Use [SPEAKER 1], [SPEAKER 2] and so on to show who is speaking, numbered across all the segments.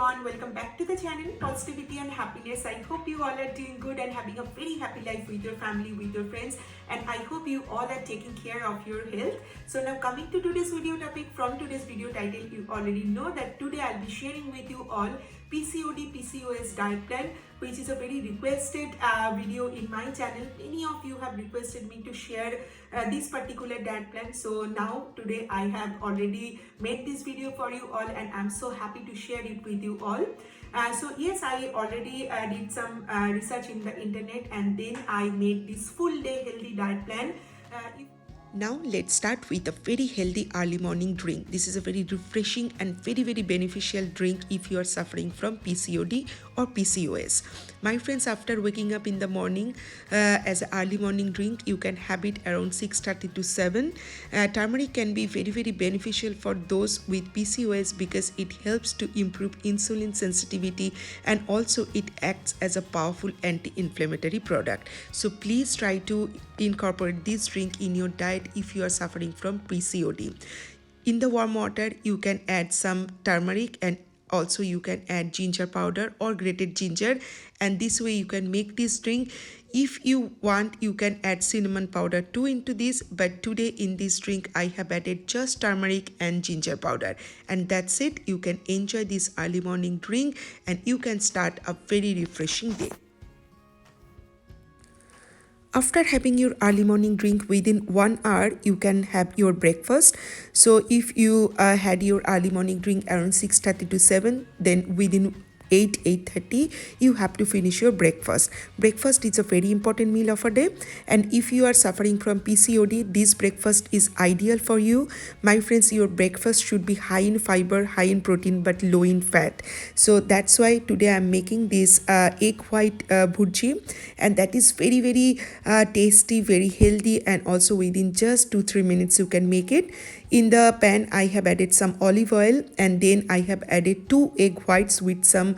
[SPEAKER 1] everyone, welcome back to the channel Positivity and Happiness. I hope you all are doing good and having a very happy life with your family, with your friends, and I hope you all are taking care of your health. So now coming to today's video topic, from today's video title you already know that today I'll be sharing with you all PCOD PCOS diet plan, which is a very requested video in my channel. Many of you have requested me to share this particular diet plan, so now today I have already made this video for you all and I'm so happy to share it with you all. So yes, I already did some research in the internet and then I made this full day healthy diet plan. Now let's start with a very healthy early morning drink. This is a very refreshing and very beneficial drink if you are suffering from PCOD or PCOS. My friends, after waking up in the morning as an early morning drink, you can have it around 6:30 to 7. Turmeric can be very beneficial for those with PCOS because it helps to improve insulin sensitivity and also it acts as a powerful anti-inflammatory product. So please try to incorporate this drink in your diet if you are suffering from PCOD. In the warm water, you can add some turmeric and also you can add ginger powder or grated ginger, and this way you can make this drink. If you want, you can add cinnamon powder too into this, but today in this drink I have added just turmeric and ginger powder, and that's it. You can enjoy this early morning drink and you can start a very refreshing day. After having your early morning drink, within 1 hour, you can have your breakfast. So if you had your early morning drink around 6:30 to 7, then within 8:30 you have to finish your breakfast. Breakfast is a very important meal of a day, and if you are suffering from PCOD, this breakfast is ideal for you. My friends, your breakfast should be high in fiber, high in protein, but low in fat. So that's why today I'm making this egg white bhurji, and that is very tasty, very healthy, and also within just 2-3 minutes you can make it. In the pan, I have added some olive oil, and then I have added 2 egg whites with some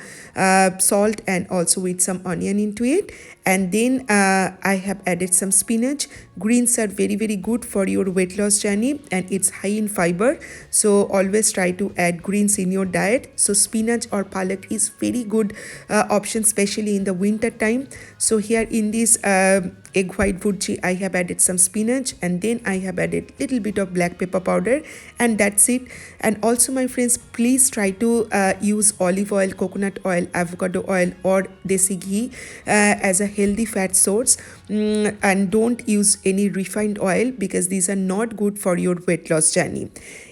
[SPEAKER 1] salt and also with some onion into it. And then I have added some spinach. Greens are very good for your weight loss journey and it's high in fiber. So always try to add greens in your diet. So spinach or palak is very good option, especially in the winter time. So here in this egg white bhurji, I have added some spinach, and then I have added little bit of black pepper powder, and that's it. And also my friends, please try to use olive oil, coconut oil, avocado oil or desi ghee as a healthy fat source, and don't use any refined oil because these are not good for your weight loss journey.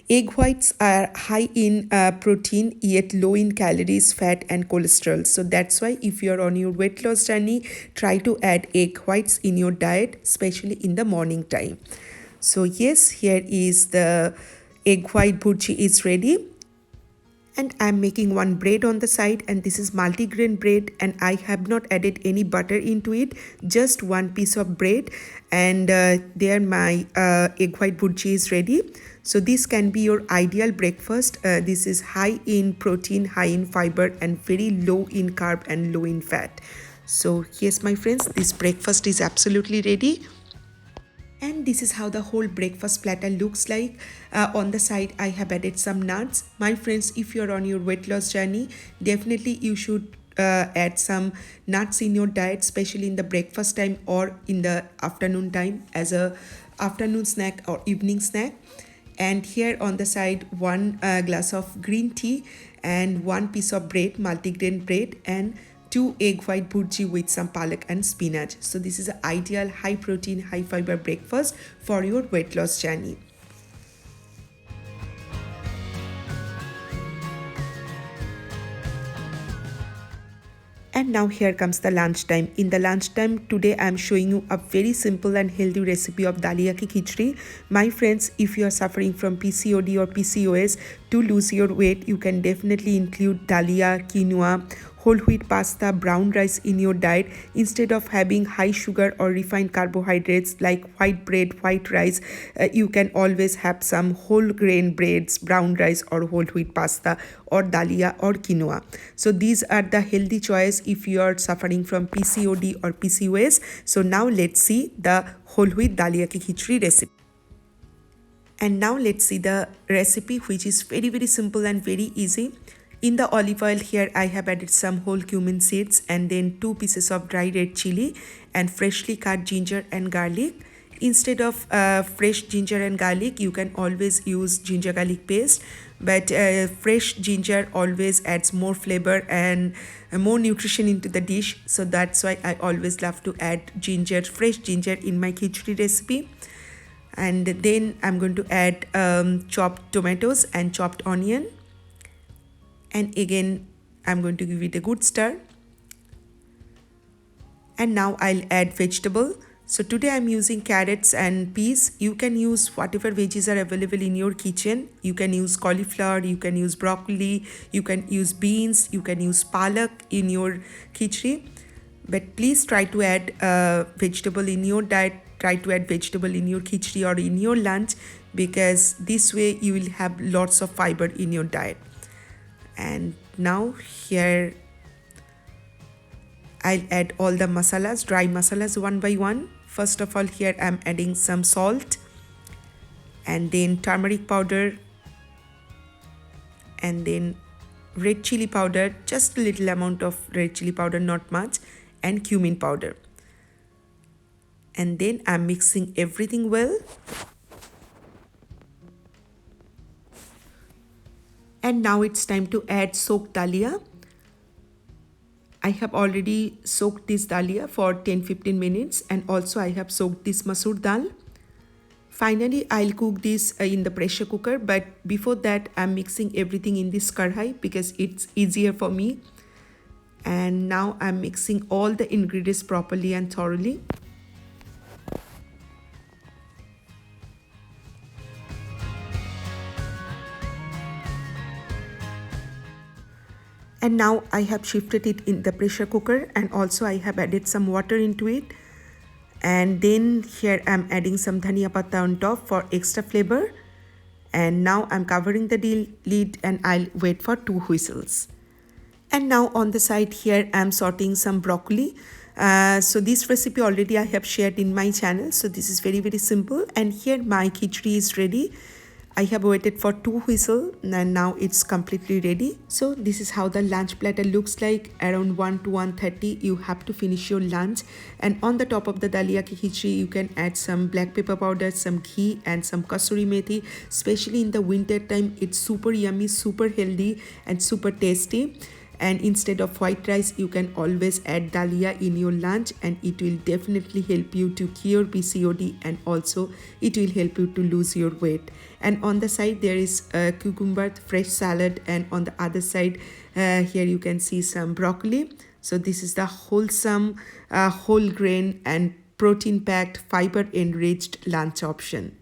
[SPEAKER 1] Egg whites are high in protein yet low in calories, fat and cholesterol. So that's why if you're on your weight loss journey, try to add egg whites in your diet, especially in the morning time. So yes, here is the egg white bhurji is ready. And I'm making one bread on the side, and this is multigrain bread, and I have not added any butter into it, just one piece of bread, and there my egg white bhurji is ready. So this can be your ideal breakfast. This is high in protein, high in fiber, and very low in carb and low in fat. So yes, my friends, this breakfast is absolutely ready. And this is how the whole breakfast platter looks like. On the side, I have added some nuts. My friends, if you're on your weight loss journey, definitely you should add some nuts in your diet, especially in the breakfast time or in the afternoon time as a afternoon snack or evening snack. And here on the side, one glass of green tea and one piece of bread, multigrain bread, and 2 egg white bhurji with some palak and spinach. So this is an ideal high protein, high fiber breakfast for your weight loss journey. And now here comes the lunchtime. In the lunchtime today I am showing you a very simple and healthy recipe of dalia ki khichdi. My friends, if you are suffering from PCOD or PCOS, to lose your weight, you can definitely include dalia, quinoa, whole wheat pasta, brown rice in your diet instead of having high sugar or refined carbohydrates like white bread, white rice. You can always have some whole grain breads, brown rice or whole wheat pasta or dalia or quinoa. So these are the healthy choice if you are suffering from PCOD or PCOS. So now let's see the whole wheat dalia ki khichdi recipe. And now let's see the recipe, which is very simple and very easy. In the olive oil here, I have added some whole cumin seeds and then 2 pieces of dry red chili and freshly cut ginger and garlic. Instead of fresh ginger and garlic, you can always use ginger garlic paste, but fresh ginger always adds more flavor and more nutrition into the dish. So that's why I always love to add ginger, fresh ginger in my khichdi recipe. And then I'm going to add chopped tomatoes and chopped onion. And again, I'm going to give it a good stir. And now I'll add vegetable. So today I'm using carrots and peas. You can use whatever veggies are available in your kitchen. You can use cauliflower, you can use broccoli, you can use beans, you can use palak in your khichdi. But please try to add vegetable in your diet. Try to add vegetable in your khichdi or in your lunch, because this way you will have lots of fiber in your diet. And now here I'll add all the masalas, dry masalas, one by one. First of all, here I'm adding some salt and then turmeric powder and then red chili powder, just a little amount of red chili powder, not much, and cumin powder. And then I'm mixing everything well. And now it's time to add soaked dalia. I have already soaked this dalia for 10-15 minutes, and also I have soaked this masoor dal. Finally, I'll cook this in the pressure cooker, but before that I'm mixing everything in this karhai because it's easier for me. And now I'm mixing all the ingredients properly and thoroughly. And now I have shifted it in the pressure cooker, and also I have added some water into it. And then here I'm adding some dhania pata on top for extra flavor. And now I'm covering the lid and I'll wait for 2 whistles. And now on the side here I'm sauteing some broccoli. So this recipe already I have shared in my channel. So this is very simple. And here my khichdi is ready. I have waited for 2 whistles and now it's completely ready. So this is how the lunch platter looks like. Around 1 to 1:30 you have to finish your lunch. And on the top of the dalia ki khichdi you can add some black pepper powder, some ghee and some kasuri methi. Especially in the winter time, it's super yummy, super healthy and super tasty. And instead of white rice, you can always add dalia in your lunch, and it will definitely help you to cure PCOD, and also it will help you to lose your weight. And on the side there is a cucumber, fresh salad, and on the other side here you can see some broccoli. So this is the wholesome, whole grain and protein packed, fiber enriched lunch option.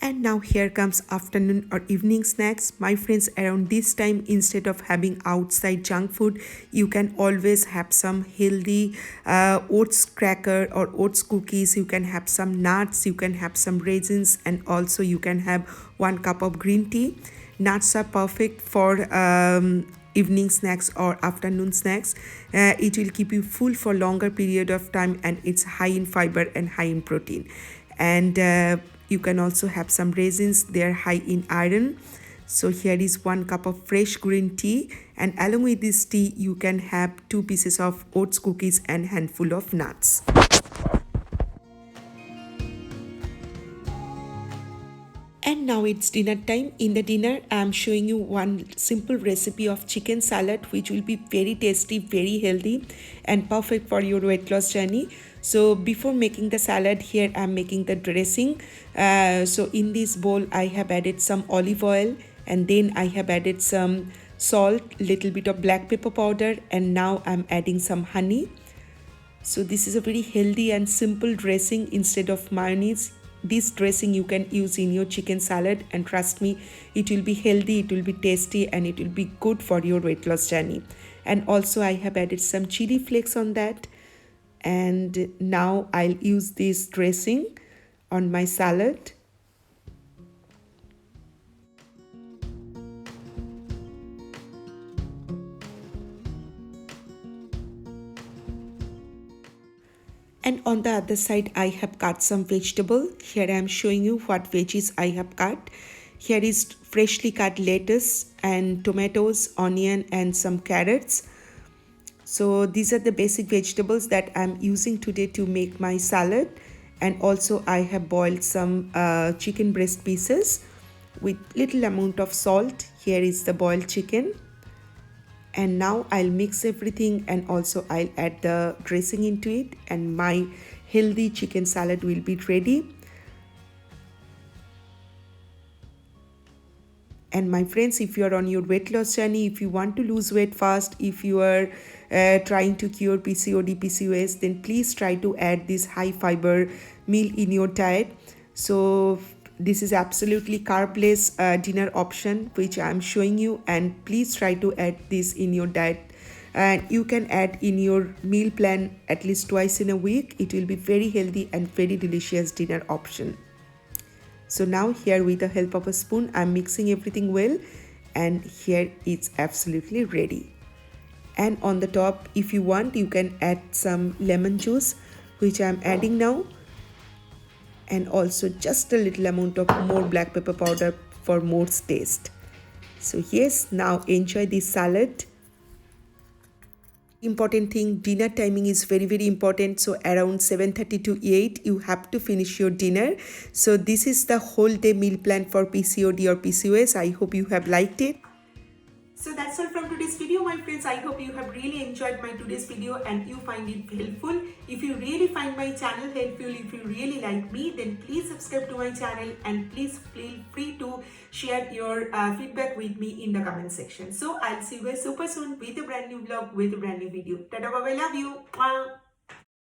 [SPEAKER 1] And now here comes afternoon or evening snacks. My friends, around this time, instead of having outside junk food, you can always have some healthy oats cracker or oats cookies. You can have some nuts, you can have some raisins, and also you can have 1 cup of green tea. Nuts are perfect for evening snacks or afternoon snacks. It will keep you full for longer period of time, and it's high in fiber and high in protein. And you can also have some raisins, they are high in iron. So here is 1 cup of fresh green tea, and along with this tea you can have 2 pieces of oats cookies and handful of nuts. And now it's dinner time. In the dinner, I'm showing you one simple recipe of chicken salad, which will be very tasty, very healthy, and perfect for your weight loss journey. So before making the salad, here I'm making the dressing. So in this bowl, I have added some olive oil, and then I have added some salt, little bit of black pepper powder, and now I'm adding some honey. So this is a very healthy and simple dressing instead of mayonnaise. This dressing you can use in your chicken salad, and trust me, it will be healthy, it will be tasty, and it will be good for your weight loss journey. And also I have added some chili flakes on that. And now I'll use this dressing on my salad. And on the other side, I have cut some vegetable. Here I am showing you what veggies I have cut. Here is freshly cut lettuce and tomatoes, onion and some carrots. So these are the basic vegetables that I'm using today to make my salad. And also I have boiled some chicken breast pieces with little amount of salt. Here is the boiled chicken. And now I'll mix everything and also I'll add the dressing into it and my healthy chicken salad will be ready. And my friends, if you are on your weight loss journey, if you want to lose weight fast, if you are trying to cure PCOD, PCOS, then please try to add this high fiber meal in your diet. So this is absolutely carbless dinner option which I'm showing you, and please try to add this in your diet. And you can add in your meal plan at least twice in a week. It will be very healthy and very delicious dinner option. So now here with the help of a spoon, I'm mixing everything well, and here it's absolutely ready. And on the top, if you want, you can add some lemon juice, which I'm adding now. And also just a little amount of more black pepper powder for more taste. So yes, now enjoy this salad. Important thing, dinner timing is very important. So around 7:30 to 8 you have to finish your dinner. So this is the whole day meal plan for PCOD or PCOS. I hope you have liked it. So that's all from today's video, my friends. I hope you have really enjoyed my today's video and you find it helpful. If you really find my channel helpful, if you really like me, then please subscribe to my channel and please feel free to share your feedback with me in the comment section. So I'll see you guys super soon with a brand new vlog, with a brand new video. Tada, bye bye, love you. Mwah.